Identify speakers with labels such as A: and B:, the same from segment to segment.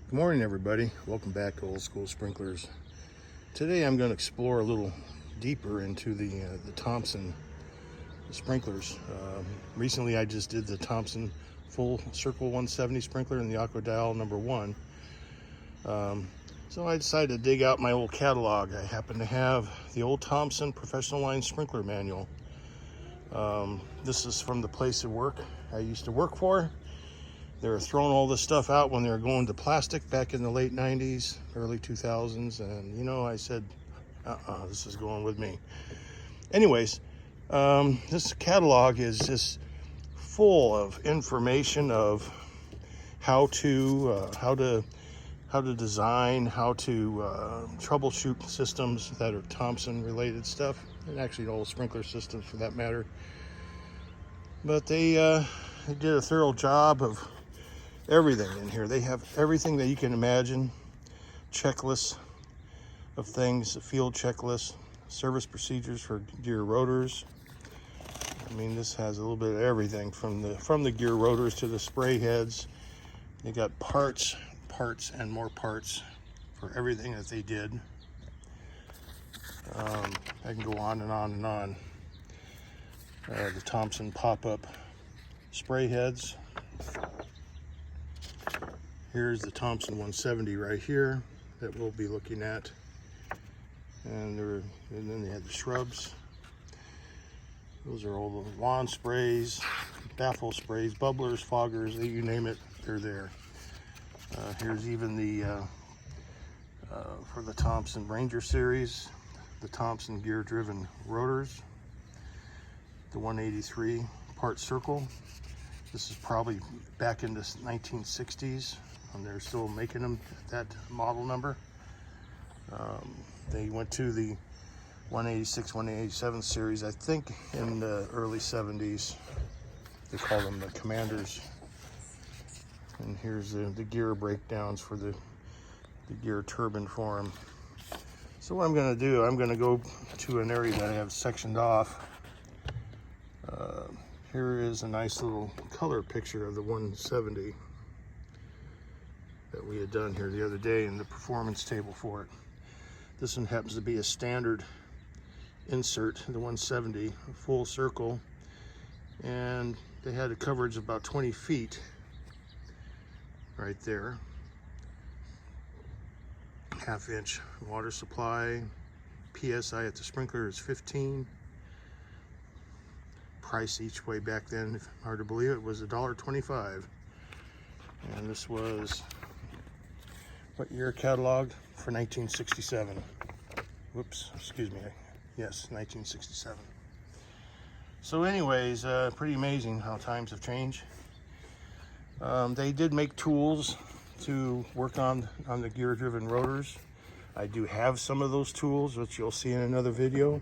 A: Good morning, everybody. Welcome back to Old School Sprinklers. Today I'm going to explore a little deeper into the Thompson sprinklers. Recently I just did the Thompson full circle 170 sprinkler in the aqua dial number 1. So I decided to dig out my old catalog. I happen to have the old Thompson professional line sprinkler manual. This is from the place of work I used to work for. They were throwing all this stuff out when they were going to plastic back in the late 90s, early 2000s. And, you know, I said, this is going with me. Anyways, this catalog is just full of information of how to design, how to troubleshoot systems that are Thompson related stuff, and actually all sprinkler systems for that matter. But they did a thorough job of everything in here. They have everything that you can imagine, checklists of things, a field checklist, service procedures for gear rotors. I mean, this has a little bit of everything from the gear rotors to the spray heads. They got parts and more parts for everything that they did. I can go on and on and on. The Thompson pop-up spray heads. Here's the Thompson 170 right here that we'll be looking at. And then they had the shrubs. Those are all the lawn sprays, baffle sprays, bubblers, foggers, you name it, they're there. Here's even the, for the Thompson Ranger series, the Thompson gear-driven rotors, the 183 part circle. This is probably back in the 1960s, and they're still making them at that model number. They went to the 186, 187 series, I think in the early 70s. They call them the Commanders. And here's the gear breakdowns for the gear turbine for them. So what I'm going to do, I'm going to go to an area that I have sectioned off. Here is a nice little color picture of the 170 that we had done here the other day in the performance table for it. This one happens to be a standard insert, the 170, full circle, and they had a coverage of about 20 feet right there. Half-inch water supply. PSI at the sprinkler is 15. Price each way back then, hard to believe it, was $1.25. And this was, what year catalog? For 1967. Whoops, excuse me. Yes, 1967. So anyways, pretty amazing how times have changed. They did make tools to work on the gear-driven rotors. I do have some of those tools, which you'll see in another video.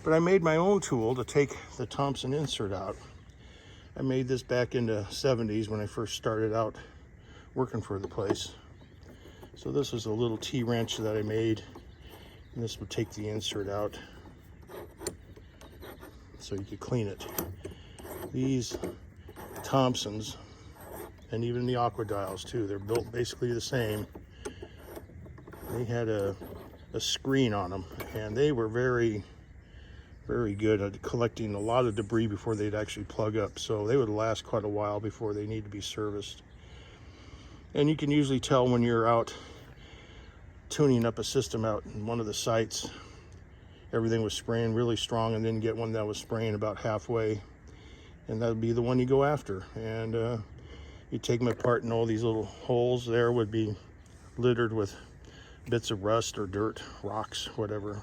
A: But I made my own tool to take the Thompson Insert out. I made this back in the 70s when I first started out working for the place. So this was a little T-wrench that I made, and this would take the insert out so you could clean it. These Thompsons, and even the aqua dials too, they're built basically the same. They had a screen on them, and they were very good at collecting a lot of debris before they'd actually plug up. So they would last quite a while before they need to be serviced. And you can usually tell when you're out tuning up a system out in one of the sites, everything was spraying really strong, and then get one that was spraying about halfway, and that would be the one you go after. And you take them apart, and all these little holes there would be littered with bits of rust or dirt, rocks, whatever.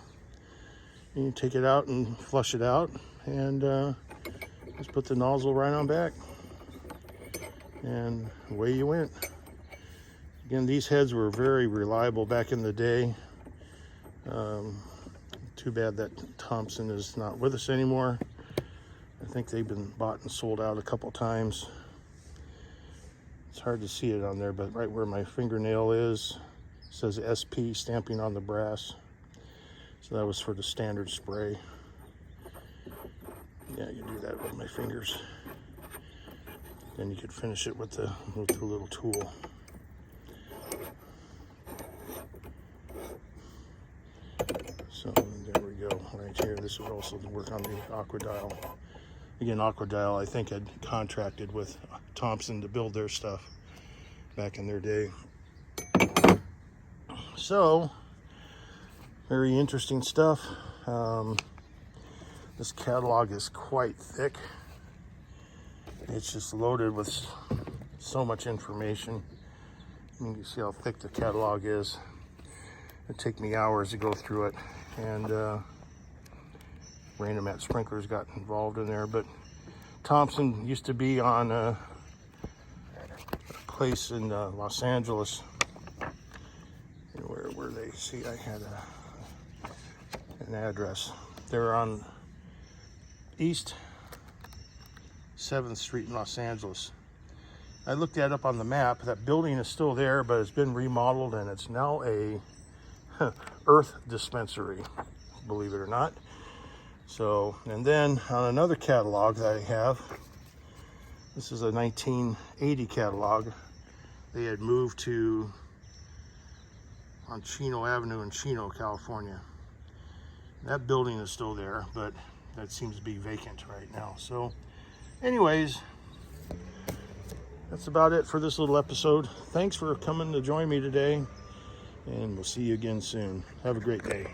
A: And you take it out and flush it out, and just put the nozzle right on back, and away you went. Again, these heads were very reliable back in the day. Too bad that Thompson is not with us anymore. I think they've been bought and sold out a couple times. It's hard to see it on there, but right where my fingernail is, it says SP stamping on the brass. So that was for the standard spray. Yeah, you do that with my fingers. Then you could finish it with the little tool. So there we go, right here. This would also work on the Aquadial. Again, Aquadial, I think, had contracted with Thompson to build their stuff back in their day. So, very interesting stuff. This catalog is quite thick. It's just loaded with so much information. You can see how thick the catalog is. It'd take me hours to go through it. And Random at Sprinklers got involved in there. But Thompson used to be on a place in Los Angeles. Where they see I had an address. They're on East 7th Street in Los Angeles. I looked that up on the map. That building is still there, but it's been remodeled and it's now a earth dispensary, believe it or not. So, and then on another catalog that I have, this is a 1980 catalog. They had moved to on Chino Avenue in Chino, California. That building is still there, but that seems to be vacant right now. So anyways, that's about it for this little episode. Thanks for coming to join me today, and we'll see you again soon. Have a great day.